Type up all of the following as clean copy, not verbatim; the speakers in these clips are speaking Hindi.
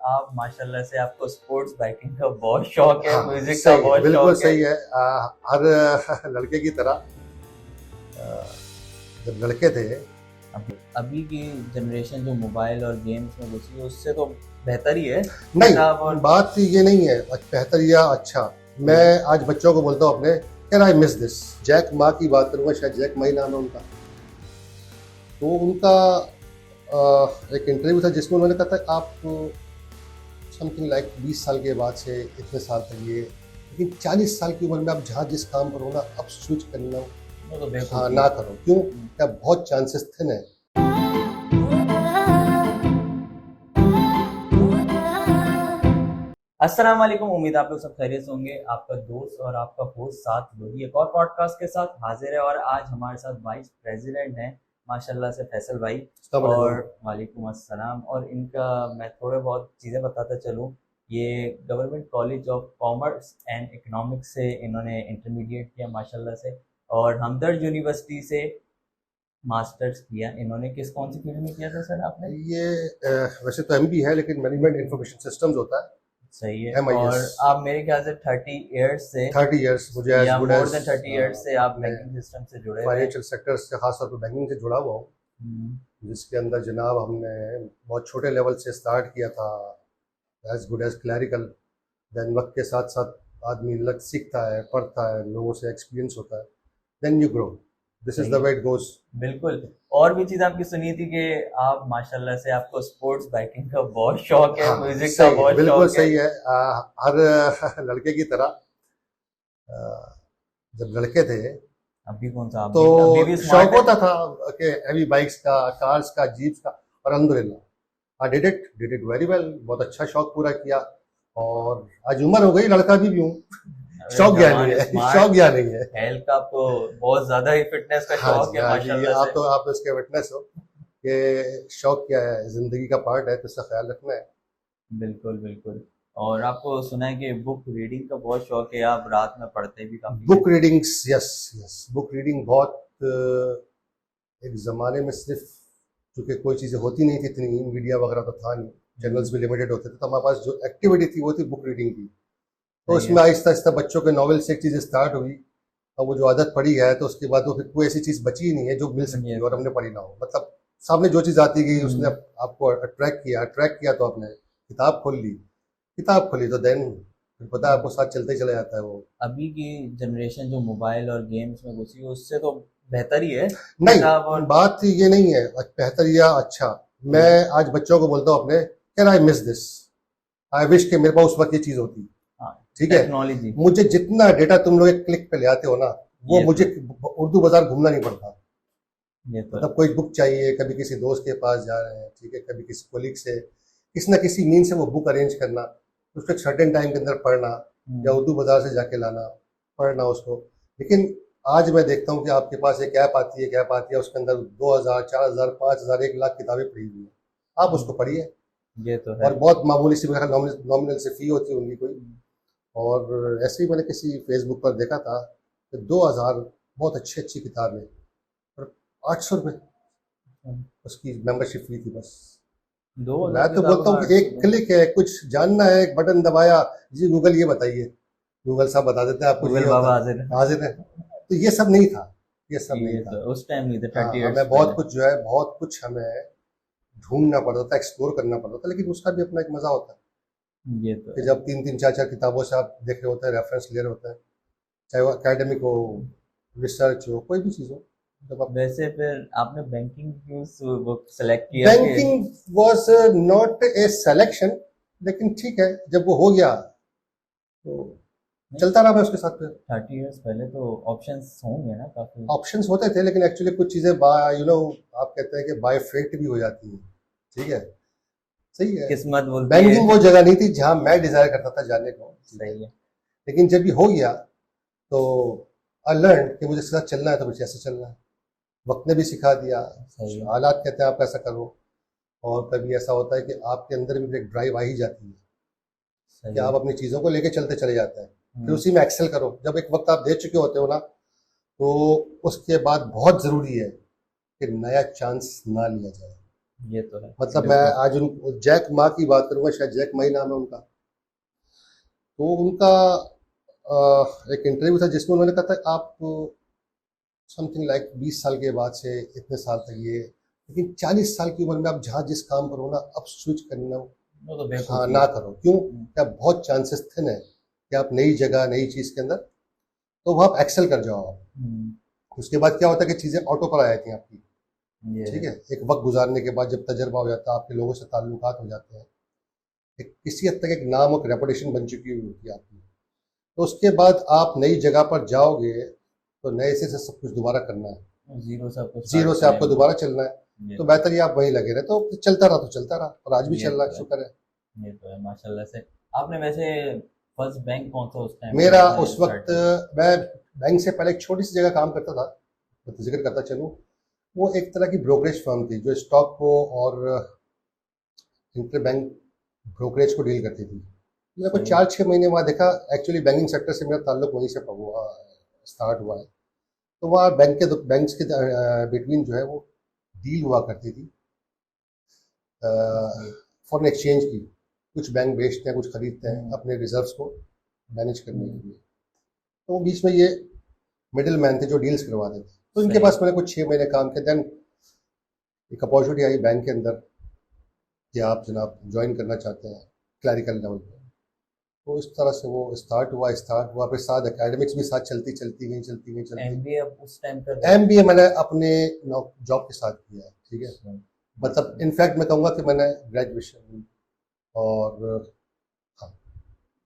आप माशाल्लाह से आपको स्पोर्ट्स बाइकिंग का बहुत शौक है, हाँ, म्यूजिक का सही है, बहुत बिल्कुल शौक है। सही है। हर लड़के की तरह जब लड़के थे। अभी की जनरेशन जो मोबाइल और गेम्स में घुसी है उससे तो बेहतर ही है किताब नहीं, और बात ये नहीं है बेहतर या अच्छा। मैं आज बच्चों को बोलता हूँ अपने, can I miss this. Jack Ma की बात करूंगा, शायद जैक मा ही नाम है उनका। तो उनका एक इंटरव्यू था जिसमें उन्होंने कहा था आप समथिंग लाइक 20 साल के बाद से इतने साल तक ये, लेकिन 40 साल की उम्र में आप जहाँ जिस काम पर हो ना, अब स्विच करना वो तो हाँ बेवकूफ़ी ना है। करो। क्यों? क्या बहुत चांसेस थिन है। अस्सलाम वालेकुम, उम्मीद आप लोग सब खैरियत से होंगे। आपका दोस्त और आपका होस्ट साथ वही एक और पॉडकास्ट के साथ हाजिर है और आज हमारे साथ वाइस प्रेसिडेंट हैं माशाल्लाह से फैसल भाई। अस्सलाम और वालेकुम। वालेकुम अस्सलाम। और इनका मैं थोड़े बहुत चीज़ें बताता चलूँ। ये government college of commerce and economics से इन्होंने इंटरमीडिएट किया माशाल्लाह से, और हमदर्द यूनिवर्सिटी से मास्टर्स किया इन्होंने। कौन सी फील्ड में किया था सर आपने? ये वैसे तो एमबी है, लेकिन मैनेजमेंट इंफॉर्मेशन सिस्टम्स होता सही है। है, MIS। और आप मेरे ख्याल से 30 ईयर्स से 30 इयर्स मुझे एज या good more as than 30 years से आप मैं बैंकिंग सिस्टम से जुड़े हुए हैं। फाइनेंशियल सेक्टर से, खासतौर पर बैंकिंग से जुड़ा हुआ हूँ। हम्म, जिसके अंदर जनाब हमने बहुत छोटे लेवल से स्टार्ट किया था, as good as clerical. Then वक्त के साथ साथ आदमी लग सीखता है, पढ़ता है, लोगों से एक्सपीरियंस होता है, then you grow. This is सही द है। Way it goes. बिल्कुल। और भी चीज़ आपकी सुनी थी कि आप माशाल्लाह से आपको स्पोर्ट्स बाइकिंग का बहुत शौक है, हाँ, म्यूजिक का सही है, बहुत बिल्कुल शौक है। सही है। हर लड़के की तरह जब लड़के थे अभी कौन सा, तो अभी भी शौक स्मार्ट है। होता था कि हैवी बाइक्स का, कार्स का, जीप्स का। और अल्हम्दुलिल्लाह I did it very well, बहुत अच्छा शौक पूरा किया। और आज उम्र हो गई, लड़का भी हूँ। अरे शौक गया नहीं जवान है स्मार्ट। शौक गया नहीं है। हेल्थ का आपको बहुत ज्यादा ही फिटनेस का हाँ शौक जी, है हाँ जी, माशाल्लाह से। आप तो इसके विटनेस हो कि शौक क्या है, जिंदगी का पार्ट है, तो इसका ख्याल रखना है। बिल्कुल बिल्कुल। और आपको सुना है कि बुक रीडिंग का बहुत शौक है, आप रात में पढ़ते भी काफी हैं। Book readings, yes yes, book reading बहुत एक ज़माने में सिर्फ चूँकि कोई चीज़ें होती नहीं थी, इतनी मीडिया वगैरह तो था नहीं, चैनल्स भी लिमिटेड होते थे, तो हमारे पास जो एक्टिविटी थी वो थी बुक रीडिंग की। तो सही है। इसमें आहिस्ता आहिस्ता बच्चों के नॉवेल से एक चीज़ें स्टार्ट हुई। और वो जो आदत पड़ी है, तो उसके बाद वो फिर कोई ऐसी चीज़ बची ही नहीं है जो मिल सकती ये है और तो हमने पढ़ी ना हो। मतलब सामने जो चीज़ आती गई उसने हम्म, आपको अट्रैक्ट किया तो आपने किताब खोली तो देन फिर पता है आपको साथ चलते ही चला जाता है वो। अभी की जनरेशन जो मोबाइल और गेम्स में घुसी है उससे तो बेहतर ही है किताब नहीं, और बात ये नहीं है बेहतर या अच्छा। मैं आज बच्चों को बोलता हूँ अपने, can I miss this. I wish कि मेरे पास उस वक्त ये चीज़ होती। हाँ, ठीक है, टेक्नोलॉजी। मुझे जितना डेटा तुम लोग एक क्लिक पे ले आते हो ना, वो ये मुझे तो उर्दू बाजार घूमना नहीं पड़ता। ये तो मतलब कोई बुक चाहिए, कभी किसी दोस्त के पास जा रहे हैं, ठीक है, कभी किसी कोलिग से, किसी ना किसी मीन से वो बुक अरेंज करना, उसको एक सर्टेन टाइम के अंदर पढ़ना, या हम्म, उर्दू बाजार से जाके लाना, पढ़ना उसको। लेकिन आज मैं देखता हूँ कि आपके पास एक ऐप आती है, उसके अंदर 2000, 4000, 5000, 1 लाख किताबें पड़ी हुई हैं। आप उसको पढ़िए। ये तो है। और बहुत मामूली सी, मेरा नॉमिनल से फी होती है उनकी कोई। और ऐसे ही मैंने किसी फेसबुक पर देखा था कि 2000 बहुत अच्छी अच्छी किताबें, और 800 रुपये उसकी मेंबरशिप फी थी बस। दो तो मैं हजार तो किताब बोलता हूँ आठ कि सौ एक क्लिक है, कुछ जानना है, एक बटन दबाया, जी गूगल ये बताइए, गूगल साहब बता देते हैं आपको गूगल ये होता बाबा है। हाजिर है। हाजिर है। तो ये सब नहीं था, ये सब नहीं ये था। तो उस टाइम नहीं था, हाँ, 30 ईयर्स हमें बहुत पहले। कुछ जो है, बहुत कुछ हमें ढूंढना पड़ता था, एक्सप्लोर करना पड़ता था, लेकिन उसका भी अपना एक मजा होता है ये तो कि है। जब तीन तीन चार चार किताबों से आप देख रहे होते हैं, रेफरेंस ले रहे होते हैं, चाहे वो एकेडमिक हो, रिसर्च हो, कोई भी चीज़ हो। जब आप वैसे फिर आपने बैंकिंग क्यों बुक सेलेक्ट किया कि banking was not a selection, लेकिन ठीक है, जब वो हो गया तो नहीं, चलता रहा मैं उसके साथ। 30 ईयर्स पहले तो ऑप्शंस होंगे ना काफी। ऑप्शंस होते थे, लेकिन एक्चुअली कुछ चीज़ें आप कहते हैं कि बाय फेट भी हो जाती हैं। ठीक है, सही है। किस्मत बोलती है। बैंकिंग वो जगह नहीं थी जहां मैं डिजायर करता था जाने को, ठीक है। सही है। लेकिन जब ये हो गया तो आई लर्न कि मुझे इसके साथ चलना है, तो मुझे ऐसे चलना है। वक्त ने भी सिखा दिया, सही है। हालात कहते हैं आप ऐसा करो। और कभी ऐसा होता है कि आपके अंदर भी एक ड्राइव आ ही जाती है कि सही आप है। अपनी चीज़ों को लेके चलते चले जाते हैं। फिर हम्म, उसी में एक्सेल करो। जब एक वक्त आप दे चुके होते हो ना, तो उसके बाद बहुत ज़रूरी है कि नया चांस ना लिया जाए। ये तो है। मतलब मैं बिल्कुल। आज उन जैक मा की बात करूंगा, शायद जैक मा ही नाम है उनका। तो उनका एक इंटरव्यू था जिसमें उन्होंने कहा था आप समथिंग लाइक 20 साल के बाद से इतने साल तक ये, लेकिन 40 साल की उम्र में आप जहाँ जिस काम पर हो ना, अब स्विच करना, वो तो हाँ बेवकूफ़ी ना है। करो। क्यों? हम्म, क्या बहुत चांसेस थिन है कि आप नई जगह नई चीज़ के अंदर, तो वहाँ आप एक्सेल कर जाओ आप। हम्म, उसके बाद क्या होता है कि चीज़ें ऑटो पर आ जाती हैं आपकी। ये ठीक है। है, एक वक्त गुजारने के बाद जब तजर्बा हो जाता है, आपके लोगों से ताल्लुकात हो जाते हैं, एक किसी हद तक एक नाम और रेपुटेशन बन चुकी हुई होती है आपकी। तो उसके बाद आप नई जगह पर जाओगे तो नए से सब कुछ दोबारा करना है, ज़ीरो से आपको स्टार्ट जीरो से करना है आपको बिल्कुल। दोबारा चलना है। ये तो तो बेहतर ये आप वहीं लगे रहे, तो चलता रहा तो चलता रहा, और आज भी ये चल रहा तो है, है। शुक्र है। ये तो है माशाल्लाह से। आपने वैसे फर्स्ट बैंक कौन सा उस टाइम पे मेरा आपने उस स्टार्ट वक्त, किया था? मैं बैंक से पहले एक छोटी सी जगह काम करता था, मैं तो जिक्र करता चलूँ। वो एक तरह की ब्रोकरेज फर्म थी जो स्टॉक को और इंटर बैंक ब्रोकरेज को डील करती थी। मेरे को सही है। 4-6 महीने बाद देखा, एक्चुअली बैंकिंग सेक्टर से मेरा ताल्लुक वहीं से हुआ, स्टार्ट हुआ है। तो वहाँ बैंक्स के बिटवीन जो है वो डील हुआ करती थी सही। फॉरेन एक्सचेंज की। कुछ बैंक बेचते हैं, कुछ खरीदते हैं हम्म, अपने रिजर्व्स को मैनेज करने के हम्म, लिए। तो बीच में ये मिडिल मैन थे जो डील्स करवाते थे, तो इनके सही। पास मैंने कुछ 6 महीने काम किया। देन एक अपॉर्चुनिटी आई बैंक के अंदर कि आप जनाब ज्वाइन करना चाहते हैं क्लैरिकल लेवल पे। तो इस तरह से वो स्टार्ट हुआ फिर साथ एकेडमिक्स भी साथ चलती एमबीए आप उस टाइम कर रहे थे? एम बी ए मैंने अपने जॉब के साथ किया है। ठीक है, सही। मतलब माशाल्लाह। इनफैक्ट मैं कहूँगा कि मैंने ग्रेजुएशन और हाँ,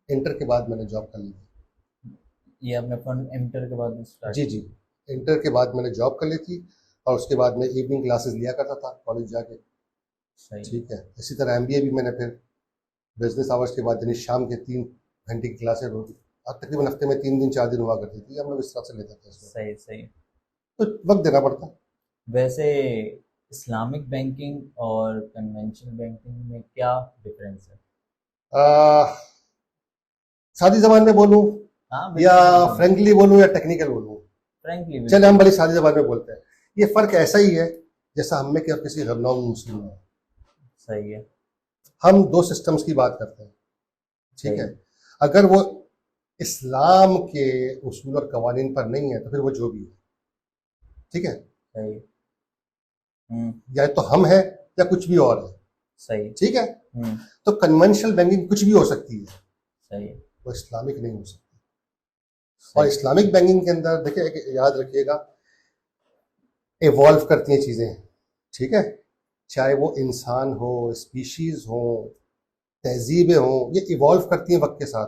इंटर के बाद मैंने जॉब कर ली थी। ये आपने फन इंटर के बाद स्टार्ट जी जी, किया? इंटर के बाद मैंने जॉब कर ली थी, और उसके बाद मैं इवनिंग क्लासेस लिया करता था कॉलेज जाके। सही है। ठीक है, इसी तरह एम बी ए भी मैंने फिर बिजनेस आवर्स के बाद यानी शाम के 3 घंटे की क्लासें होती, अब तकरीबन हफ्ते में 3 दिन 4 दिन हुआ करती थी, हम लोग इस तरह से लेते थे इसमें। सही सही। तो वक्त देना पड़ता है। वैसे इस्लामिक बैंकिंग और कन्वेंशनल बैंकिंग में क्या डिफरेंस है? आ, सादी जबान में बोलूं हाँ या बिल्कुल बिल्कुल। फ्रेंकली बोलूं या टेक्निकल बोलूं? फ्रेंकली चले हम बिल्कुल। बड़ी सादी जबान में बोलते हैं। ये फर्क ऐसा ही है जैसा हम में कि और किसी नॉन मुस्लिम में। सही है। हम दो सिस्टम्स की बात करते हैं। ठीक है, सही। अगर वो इस्लाम के उसूल और कवानीन पर नहीं है तो फिर वो जो भी है। ठीक है, सही। हम्म। या तो हम हैं या कुछ भी और है। सही। ठीक है, हम्म। तो कन्वेंशनल बैंकिंग कुछ भी हो सकती है, सही। वो इस्लामिक नहीं हो सकती। और सही। इस्लामिक बैंकिंग के अंदर देखिए, याद रखिएगा, इवॉल्व करती हैं चीज़ें। ठीक है, चाहे वो इंसान हो, स्पीशीज हो, तहजीबें हों, ये इवॉल्व करती हैं वक्त के साथ।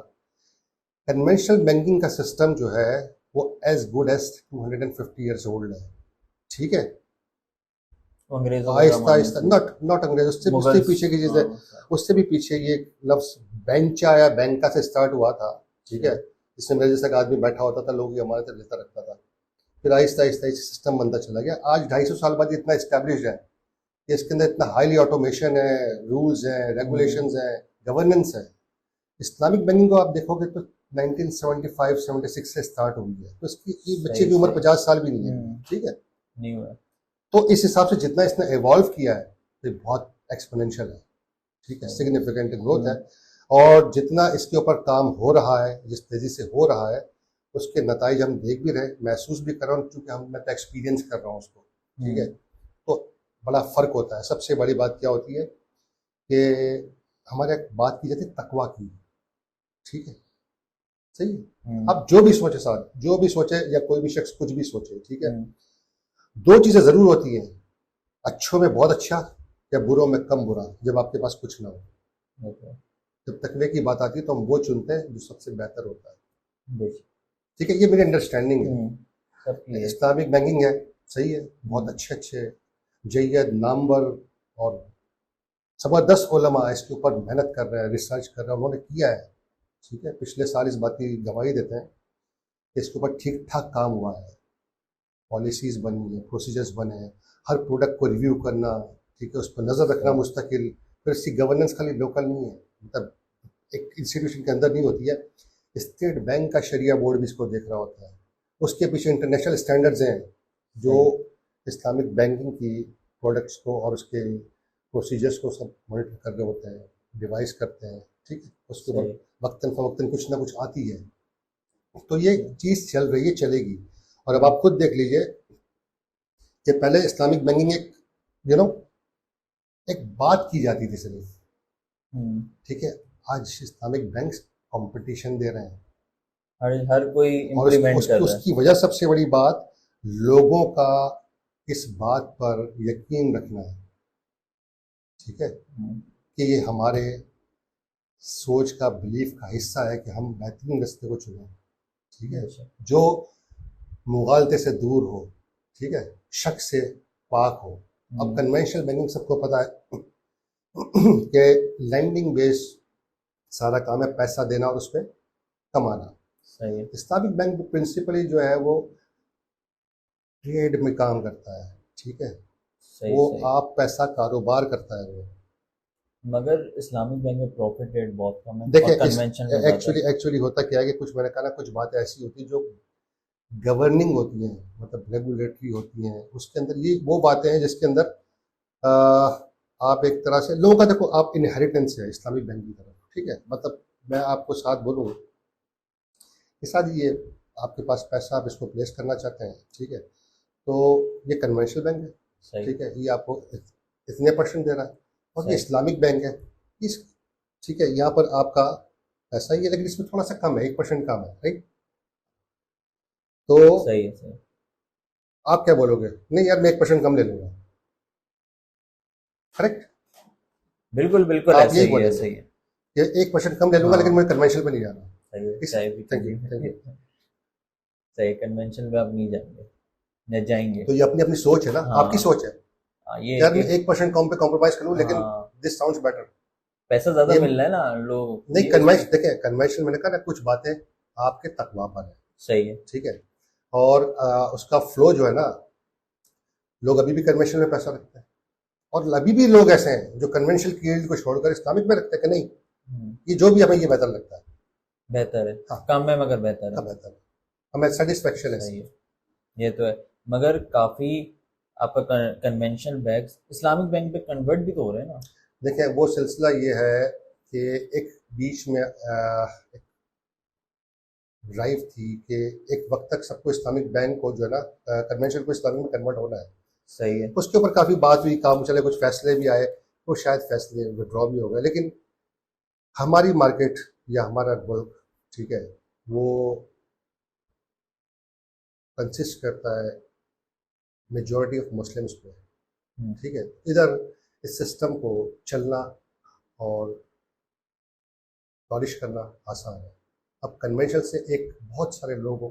कन्वेंशनल बैंकिंग का सिस्टम जो है वो as good as 250 years old है। ठीक है, वो अंग्रेजों के आहिस्ता ज़माने आहिस्ता, से। नॉट नॉट अंग्रेज, उससे उससे मुगल्स। पीछे की चीज़ है। हाँ सर। उससे भी पीछे ये लफ्ज बेंचा या बैंका से स्टार्ट हुआ था। ठीक है, सही। जिसमें मेरे जैसा एक आदमी बैठा होता था, लोग हमारे तरह लेता रखता था। फिर आहिस्ता आहिस्ता सिस्टम बनता चला गया। आज 250 साल बाद ये इतना स्टैब्लिश है कि इसके अंदर इतना हाईली ऑटोमेशन है, रूल्स हैं, हम्म। रेगुलेशंस हैं, गवर्नेंस है। इस्लामिक बैंकिंग को आप देखोगे तो 1975-76 से स्टार्ट हुई है, तो इसकी ये बच्चे सही की उम्र सही। 50 साल भी नहीं है। हम्म। ठीक है, नहीं हुआ। तो इस हिसाब से जितना इसने इवॉल्व किया है तो ये बहुत एक्सपोनेंशियल है। ठीक है, सही। सिग्निफिकेंट ग्रोथ है। हम्म। और जितना इसके ऊपर काम हो रहा है, जिस तेजी से हो रहा है, उसके नताइज हम देख भी रहे हैं, महसूस भी कर रहा हूँ, क्योंकि मैं तो एक्सपीरियंस कर रहा हूँ उसको। ठीक है, हम्म। तो बड़ा फर्क होता है। सबसे बड़ी बात क्या होती है कि हमारे बात की जाती है तकवा की। ठीक है, सही है। हम्म। अब जो भी सोचे साथ, जो भी सोचे या कोई भी शख्स कुछ भी सोचे, ठीक है, हम्म। दो चीजें जरूर होती हैं, अच्छों में बहुत अच्छा या बुरों में कम बुरा, जब आपके पास कुछ ना हो। ओके। जब तकवे की बात आती है तो हम वो चुनते हैं जो सबसे बेहतर होता है। बेशक। ठीक है, ये मेरी अंडरस्टैंडिंग है। हम्म। सबकी है। इस्लामिक बैंकिंग है, सही है, बहुत हम्म। अच्छे अच्छे जैद नामवर और ज़बरदस्त उलमा इसके ऊपर मेहनत कर रहे हैं, रिसर्च कर रहे हैं, उन्होंने किया है। ठीक है, पिछले साल इस बात की गवाही देते हैं कि इसके ऊपर ठीक ठाक काम हुआ है, पॉलिसीज़ बनी है, प्रोसीजर्स बने हैं, हर प्रोडक्ट को रिव्यू करना, ठीक है, उस पर नज़र रखना सही। मुस्तकिल। फिर इसकी गवर्नेंस खाली लोकल नहीं है, मतलब एक इंस्टीट्यूशन के अंदर नहीं होती है, स्टेट बैंक का शरिया बोर्ड भी इसको देख रहा होता है। उसके पीछे इंटरनेशनल स्टैंडर्ड्स हैं जो सही। इस्लामिक बैंकिंग की प्रोडक्ट्स को और उसके प्रोसीजर्स को सब मॉनिटर कर रहे होते हैं, डिवाइस करते हैं, ठीक है, उसके ऊपर सही। वक्तन फ़वक्तन कुछ ना कुछ आती है। तो ये चीज़ चल रही है, चलेगी। और अब आप खुद देख लीजिए कि पहले इस्लामिक बैंकिंग एक यू नो एक बात की जाती थी सिर्फ, हम्म। ठीक है। आज इस्लामिक बैंक्स कंपटीशन दे रहे हैं, हर हर कोई और इम्प्लीमेंट कर रहा है। उसकी वजह सबसे बड़ी बात लोगों का इस बात पर यकीन रखना है, ठीक है, हम्म। कि ये हमारे सोच का, बिलीफ का हिस्सा है कि हम बेहतरीन रास्ते को चुनें, ठीक है, बेशक। जो मुगालते से दूर हो, ठीक है, शक से पाक हो। अब कन्वेंशनल बैंकिंग सबको पता है कि लैंडिंग बेस्ड सारा काम है, पैसा देना और उस पर कमाना। सही है। इस्लामिक बैंक प्रिंसिपली जो है वो ट्रेड में काम करता है, ठीक है, सही वो सही। आप पैसा कारोबार करता है वो। मगर इस्लामिक बैंक में प्रॉफिट रेट बहुत कम है और देखिए इस कन्वेंशन में ज़्यादा है। एक्चुअली होता क्या है कि कुछ, मैंने कहा ना, कुछ बातें ऐसी होती हैं जो गवर्निंग होती हैं, मतलब रेगुलेटरी होती हैं, उसके अंदर ये वो बातें हैं जिसके अंदर आ, आप एक तरह से लोगों का, देखो, आप इनहेरिटेंस है इस्लामिक बैंक की तरफ, ठीक है, मतलब मैं आपको साथ बोलूँ कि साथ ये आपके पास पैसा, आप इसको प्लेस करना चाहते हैं, ठीक है, तो ये कन्वेंशनल बैंक है, सही। ठीक है, ये आपको इतने परसेंट दे रहा है। और ये सही इस्लामिक बैंक है, इस ठीक है, यहाँ पर आपका पैसा ही है, लेकिन इसमें थोड़ा सा कम है, 1% कम है, राइट। तो सही है। सही। आप क्या बोलोगे? नहीं यार, मैं 1% कम ले लूंगा, करेक्ट, बिल्कुल बिल्कुल, आप ऐसे यही ही है, बोलेंगे ऐसे ही है। कि 1% कम ले लूंगा, लेकिन हाँ। मैं कन्वेंशनल पे नहीं जाना। सही है, इस चाहे भी थैंक यू, क्यों थैंक भी। यू। सही, कन्वेंशन पे आप नहीं जाएंगे, न जाएंगे। तो ये अपनी अपनी सोच है ना, आपकी हाँ। सोच है। हाँ, ये है यार मैं कि 1% कम पे कॉम्प्रोमाइज करूँ, लेकिन हाँ, दिस साउंड्स बेटर। पैसा ज़्यादा ये मिल रहा है ना, लोग नहीं, ये कन्वेंशन, उसमें। देखें, कन्वेंशन मैंने कहा ना, कुछ बातें आपके तकवा पर है, सही है। ठीक है, और उसका फ्लो जो है ना, लोग अभी भी कन्वेंशन में पैसा रखते हैं, और अभी भी लोग ऐसे हैं जो कन्वेंशनल फील्ड को छोड़कर इस्लामिक में रखते हैं कि नहीं, हम्म, ये जो भी हमें ये बेहतर लगता है। बेहतर है। हाँ, कम है मगर बेहतर है। का बेहतर है, हमें सेटिस्फेक्शन है सही इससे। है। ये तो है। मगर काफ़ी आपका कन्वेंशनल बैंक्स इस्लामिक बैंक पे कन्वर्ट भी तो हो रहे हैं ना। देखें, वो सिलसिला ये है कि एक बीच में एक ड्राइव थी कि एक वक्त तक सबको इस्लामिक बैंक को जो है ना, कन्वेंशन को इस्लामिक में कन्वर्ट होना है। सही है। उसके ऊपर काफ़ी बात हुई, काम चले, कुछ फैसले भी आए, वो शायद फैसले विड्रॉ भी हो गए, लेकिन हमारी मार्केट या हमारा मुल्क, ठीक है, वो कंसिस्ट करता है मेजॉरिटी ऑफ मुस्लिम्स पे, हम्म। ठीक है, इधर इस सिस्टम को चलना और पॉलिश करना आसान है। अब कन्वेंशन से एक बहुत सारे लोग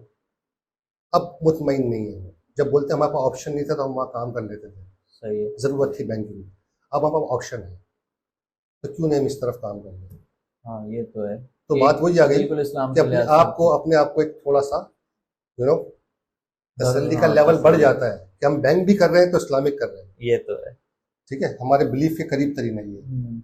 अब मुतमईन नहीं है वो। जब बोलते हमारे पास ऑप्शन नहीं था तो हम वहाँ काम कर लेते थे, सही है। ज़रूरत थी बैंकिंग, अब हमारे पास ऑप्शन है, तो क्यों नहीं हम इस तरफ काम कर रहे? हाँ, ये तो है। तो बात एक वही आ गई बिल्कुल इस्लाम कि के लिहाज से आपकी अपने आप को एक थोड़ा सा यू नो तसल्ली का हाँ, लेवल बढ़ तसल्ली। जाता है कि हम बैंक भी कर रहे हैं तो इस्लामिक कर रहे हैं, ये तो है। ठीक है, हमारे बिलीफ के करीब तरीन है ये।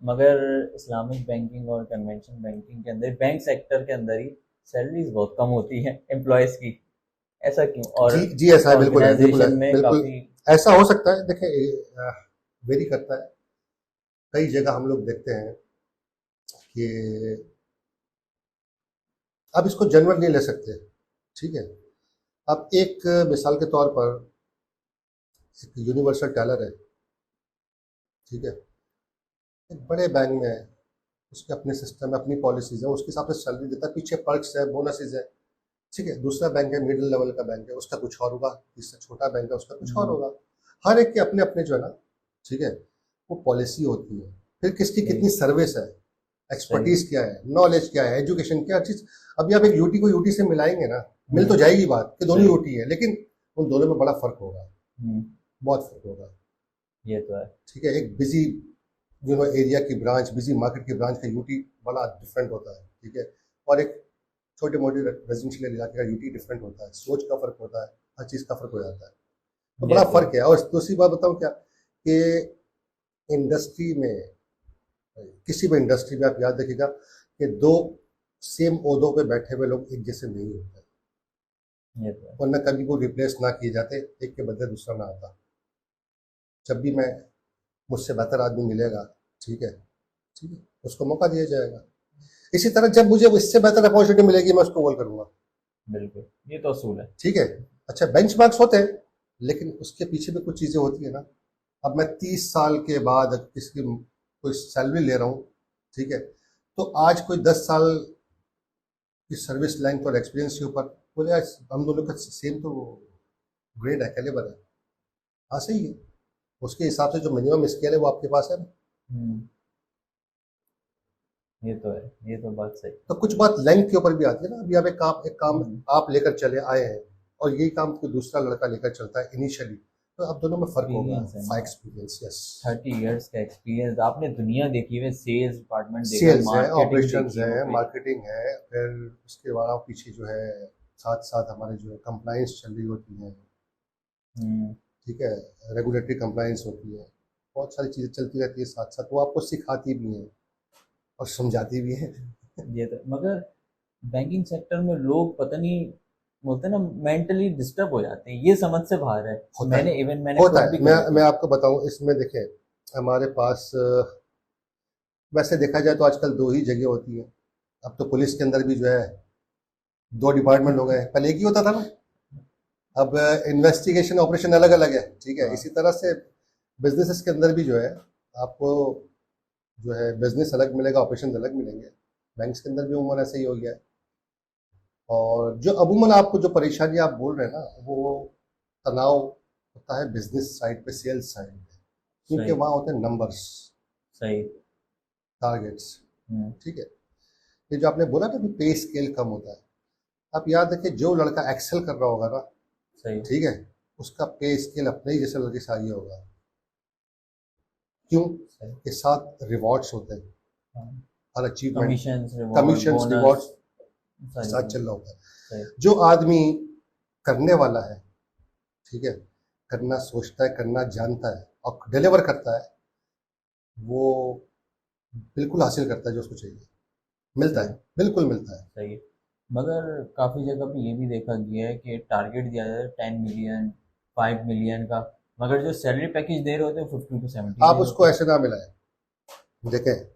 मगर इस्लामिक बैंकिंग और कन्वेंशन बैंकिंग के अंदर, बैंक सेक्टर के अंदर ही सैलरीज बहुत कम होती हैं एम्प्लॉयज़ की। ऐसा क्यों? और जी जी, ऐसा है, बिल्कुल है, बिल्कुल है, ऑर्गेनाइजेशन में बिल्कुल काफ़ी। ऐसा हो सकता है। देखिए, वेरी करता है, कई जगह हम लोग देखते हैं कि अब इसको जनरल नहीं ले सकते, ठीक है। अब एक मिसाल के तौर पर एक यूनिवर्सल टेलर है, ठीक है, एक बड़े बैंक में है, उसके अपने सिस्टम है, अपनी पॉलिसीज है, उसके हिसाब से सैलरी देता है, पीछे पर्क्स है, बोनसेस है, ठीक है। दूसरा बैंक है, मिडिल लेवल का बैंक है, उसका कुछ और होगा, इससे छोटा बैंक है, उसका कुछ और हम्म, होगा। हर एक के अपने अपने जो है ना, ठीक है, वो पॉलिसी होती है, फिर किसकी सही। कितनी सर्विस है, सही। एक्सपर्टीज क्या है, नॉलेज क्या है, एजुकेशन क्या चीज़। अभी आप एक यूटी को यूटी से मिलाएंगे ना, मिल तो हम्म। जाएगी बात कि दोनों सही। यूटी है, लेकिन उन दोनों में बड़ा फर्क होगा, हम्म। बहुत फर्क होगा, ये तो है। ठीक है। एक बिजी एरिया की ब्रांच, बिजी मार्केट की ब्रांच का यूटी बड़ा डिफरेंट होता है, ठीक है, और एक छोटे मोटे रेजिडेंशियल इलाके का यूटी डिफरेंट होता है, सोच का फर्क होता है, हर चीज़ का फर्क हो जाता है, तो ये बड़ा तो है। फर्क है। और दूसरी बात बताऊँ क्या, कि इंडस्ट्री में, किसी भी इंडस्ट्री में आप याद रखिएगा कि दो सेम ओहदों पे बैठे हुए लोग एक जैसे नहीं होते, ये तो है। वरना कभी वो रिप्लेस ना किए जाते, एक के बदले दूसरा ना आता। जब भी मैं मुझसे बेहतर आदमी मिलेगा, ठीक है, ठीक है, उसको मौका दिया जाएगा। इसी तरह जब मुझे इससे बेहतर अपॉर्चुनिटी मिलेगी मैं उसको कॉल करूंगा। बिल्कुल, ये तो असूल है। ठीक है। अच्छा, बेंचमार्क्स होते हैं, लेकिन उसके पीछे भी कुछ चीज़ें होती है ना। अब मैं 30 साल के बाद अगर किसी की कोई सैलरी ले रहा हूँ, ठीक है, तो आज कोई 10 साल की सर्विस लेंथ और एक्सपीरियंस के ऊपर बोले यार हम दोनों का सेम तो ग्रेड है, कैलिबर है। हाँ सही है, उसके हिसाब से जो मिनिमम स्केल है वो आपके पास है ना। हम्म, ये तो है, ये तो बात सही। तो कुछ बात लेंथ के ऊपर भी आती है ना। अभी आप एक काम हम्म, आप लेकर चले आए हैं और यही काम कोई दूसरा लड़का लेकर चलता है इनिशियली, तो अब दोनों में फर्क होगा। एक्सपीरियंस है ना, एक्सपीरियंस, यस। 30 इयर्स का एक्सपीरियंस, आपने दुनिया देखी है, सेल्स डिपार्टमेंट देखा है, सेल्स है, मार्केटिंग ऑपरेशंस देखी है, है, वो भी। मार्केटिंग है, फिर उसके बाद पीछे जो है साथ साथ हमारे जो है कंप्लाइंस चल रही होती है, हम्म, ठीक है, रेगुलेटरी कंप्लाइंस होती है, बहुत सारी चीज़ें चलती रहती है साथ साथ, वो आपको सिखाती भी हैं और समझाती भी हैं। ये तो, मगर बैंकिंग सेक्टर में लोग पता नहीं, बोलते हैं ना, मेंटली डिस्टर्ब हो जाते हैं, ये समझ से बाहर है। होता है, मैंने होता खुद भी है। मैं करी मैं थी। आपको बताऊं, इसमें देखें, हमारे पास वैसे देखा जाए तो आजकल दो ही जगह होती है। अब तो पुलिस के अंदर भी जो है दो डिपार्टमेंट हो गए, पहले एक ही होता था ना। अब इन्वेस्टिगेशन ऑपरेशन अलग अलग है, ठीक है। हाँ, इसी तरह से बिजनेसेस के अंदर भी जो है आपको जो है बिजनेस अलग मिलेगा, ऑपरेशन अलग मिलेंगे। बैंक्स के अंदर भी उम्र ऐसे ही हो गया है। और जो अमूमन आपको जो परेशानी आप बोल रहे हैं ना, वो तनाव होता है बिजनेस साइड पे, सेल्स साइड पे, क्योंकि सही, वहाँ होते हैं नंबर्स, सही। टारगेट्स, हम्म, ठीक है। ये जो आपने बोला ना कि पे स्केल कम होता है, आप याद रखिए जो लड़का एक्सेल कर रहा होगा ना, सही, ठीक है, उसका पे स्केल अपने ही जैसे लड़के से आगे होगा। क्यों? सही। के साथ रिवॉर्ड्स होते हैं, हाँ, हर achievement, commission, reward, commissions, bonus, rewards के सारी साथ चीजें। चल रहा होता है। सही। जो आदमी करने वाला है, ठीक है, करना सोचता है, करना जानता है और डिलीवर करता है, वो बिल्कुल हासिल करता है जो उसको चाहिए, मिलता सही, है, बिल्कुल मिलता है। सही। मगर काफ़ी जगह पे ये भी देखा गया है कि टारगेट दिया जाता है 10 मिलियन, 5 मिलियन का, मगर जो सैलरी पैकेज दे रहे होते हैं 50 to 70 दे आप रहे होते उसको हैं। ऐसे ना मिलाएं। देखें,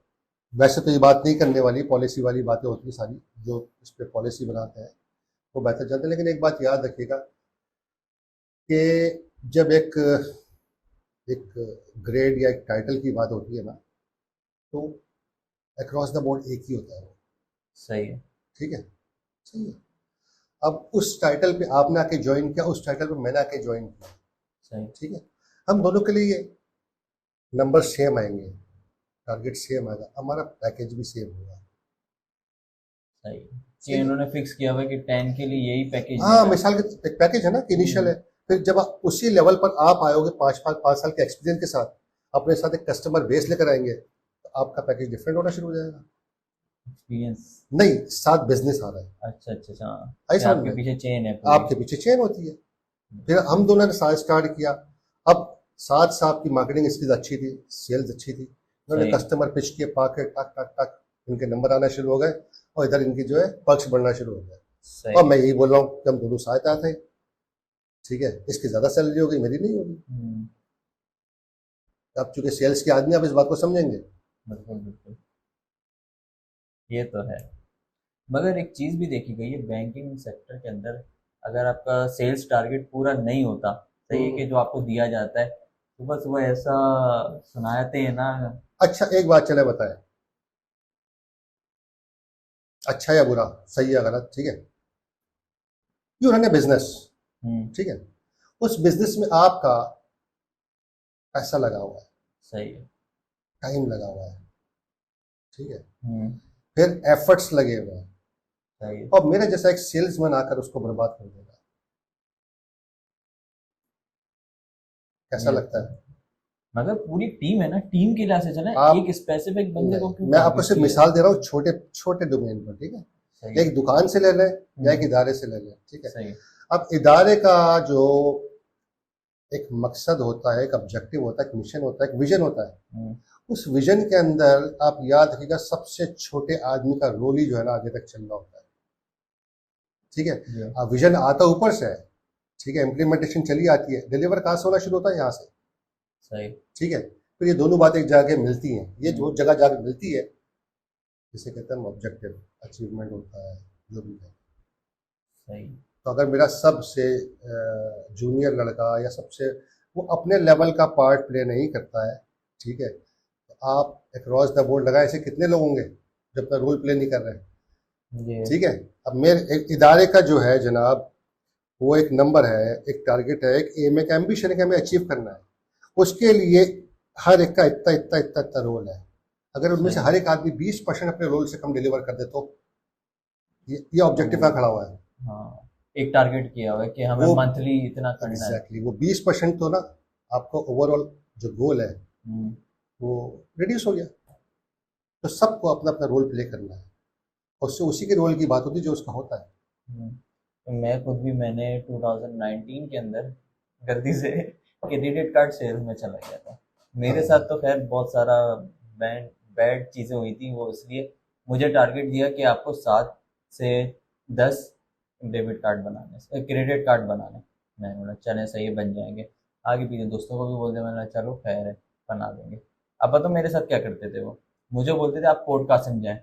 वैसे तो ये बात नहीं करने वाली, पॉलिसी वाली बातें होती हैं सारी, जो इस पे पॉलिसी बनाते हैं वो बेहतर जानते हैं। लेकिन एक बात याद रखिएगा कि जब एक एक ग्रेड या एक टाइटल की बात होती है ना, तो अक्रॉस द बोर्ड एक ही होता है वो, सही है। ठीक है, सही है। अब उस टाइटल पे आपने आके ज्वाइन किया, उस टाइटल पे मैंने आके ज्वाइन किया, सही, ठीक है, हम दोनों के लिए नंबर सेम आएंगे, टारगेट सेम आएगा, हमारा पैकेज भी सेम होगा। सही है कि सही है। उन्होंने फिक्स किया हुआ है कि 10 के लिए यही पैकेज हाँ, देना है। मिसाल के एक पैकेज है ना कि इनिशियल हम्म, है, फिर जब आप उसी लेवल पर आप आओगे 5 साल के एक्सपीरियंस के साथ, अपने साथ एक कस्टमर बेस लेकर आएंगे, तो आपका पैकेज डिफरेंट होना शुरू हो जाएगा। एक्सपीरियंस। नहीं, साथ बिजनेस आ रहा है, अच्छा, अच्छा, अच्छा, हाँ, आई कि समझ आपके में, पीछे चेन है पूरी। आपके पीछे चेन होती है। फिर हम दोनों ने साथ स्टार्ट किया। अब साथ साथ की मार्केटिंग स्किल्स अच्छी थी, सेल्स अच्छी थी, उन्होंने सही, कस्टमर पिच किए, पाके टक टक टक इनके नंबर आना शुरू हो गए और इधर इनकी जो है पक्ष बढ़ना शुरू हो गया। और सही। मैं यही बोल रहा हूँ कि हम दोनों साथ आते हैं, ठीक है, इसकी ज़्यादा सैलरी होगी, मेरी नहीं होगी। हम्म, अब चूंकि सेल्स के आदमी, आप इस बात को समझेंगे। बिल्कुल, बिल्कुल, ये तो है। मगर एक चीज़ भी देखी गई है बैंकिंग सेक्टर के अंदर, अगर आपका सेल्स टारगेट पूरा नहीं होता, सही है, कि हम्म। जो आपको दिया जाता है, सुबह सुबह ऐसा सुनाते हैं ना। अच्छा, एक बात चले बताए, अच्छा या बुरा, सही या गलत, ठीक है, यू रन ए बिजनेस, हम्म, ठीक है, उस बिजनेस में आपका पैसा लगा हुआ है, सही है। टाइम लगा हुआ है, ठीक है, हम्म, फिर एफर्ट्स लगे हुए हैं, सही है। और मेरे जैसा एक सेल्समैन आकर उसको बर्बाद कर देगा, कैसा ये लगता तो है? है। मगर पूरी टीम है ना, टीम के लिए से चले, आप एक स्पेसिफिक बंदे को नहीं, क्यों मैं आपको टारगेट सिर्फ किया मिसाल जाए। दे रहा हूँ छोटे छोटे डोमेन पर, ठीक है, सही है। एक दुकान से ले लें या एक हम्म, इदारे से ले लें, ठीक है। सही है। अब इदारे का जो एक मकसद होता है, एक ऑब्जेक्टिव होता है, एक मिशन होता है, एक विजन होता है, हम्म, उस विजन के अंदर आप याद रखिएगा सबसे छोटे आदमी का रोल ही जो है ना आगे तक चल रहा होता है, ठीक है। जी, अब विजन आता ऊपर से है, ठीक है, इम्प्लीमेंटेशन चली आती है, डिलीवर कहाँ से होना शुरू होता है, यहाँ से, सही। ठीक है। फिर ये दोनों बातें एक जगह मिलती हैं, ये जो जगह जाके मिलती है जिसे कहते हैं ऑब्जेक्टिव अचीवमेंट होता है, जो भी है। सही। तो अगर मेरा सबसे जूनियर लड़का या सबसे वो अपने लेवल का पार्ट प्ले नहीं करता है, ठीक है, तो आप अक्रॉस द बोर्ड लगाए ऐसे कितने लोग होंगे जो अपना रोल प्ले नहीं कर रहे हैं, ये ठीक है। अब मेरे एक इदारे का जो है जनाब, वो एक नंबर है, एक टारगेट है, एक एम, एक एम्बिशन है कि हमें अचीव करना है। उसके लिए हर एक का इतना इतना इतना इतना रोल है। अगर उनमें से सही। हर एक आदमी 20% अपने रोल से कम डिलीवर कर दे तो ये ऑब्जेक्टिव कहाँ खड़ा हुआ है? हाँ, एक टारगेट किया हुआ है कि हमें वो मंथली इतना करना है। एग्जैक्टली वो 20% तो ना आपको ओवरऑल जो गोल है हम्म। वो रिड्यूस हो गया। तो सबको अपना अपना रोल प्ले करना है और उससे उसी के रोल की बात होती है जो उसका होता है। तो मैं खुद भी मैंने 2019 के अंदर गलती से क्रेडिट कार्ड सेल्स में चला गया था। मेरे हाँ, साथ तो खैर बहुत सारा बैड बैड चीज़ें हुई थी, वो इसलिए मुझे टारगेट दिया कि आपको 7 से 10 डेबिट कार्ड बनाने, क्रेडिट कार्ड बनाने। मैंने बोला चले सही है, बन जाएंगे। आगे पीछे दोस्तों को भी बोल दिया, मैंने बोला चलो खैर है, बना देंगे। अब तो मेरे साथ क्या करते थे वो, मुझे बोलते थे आप कोड का समझाएं,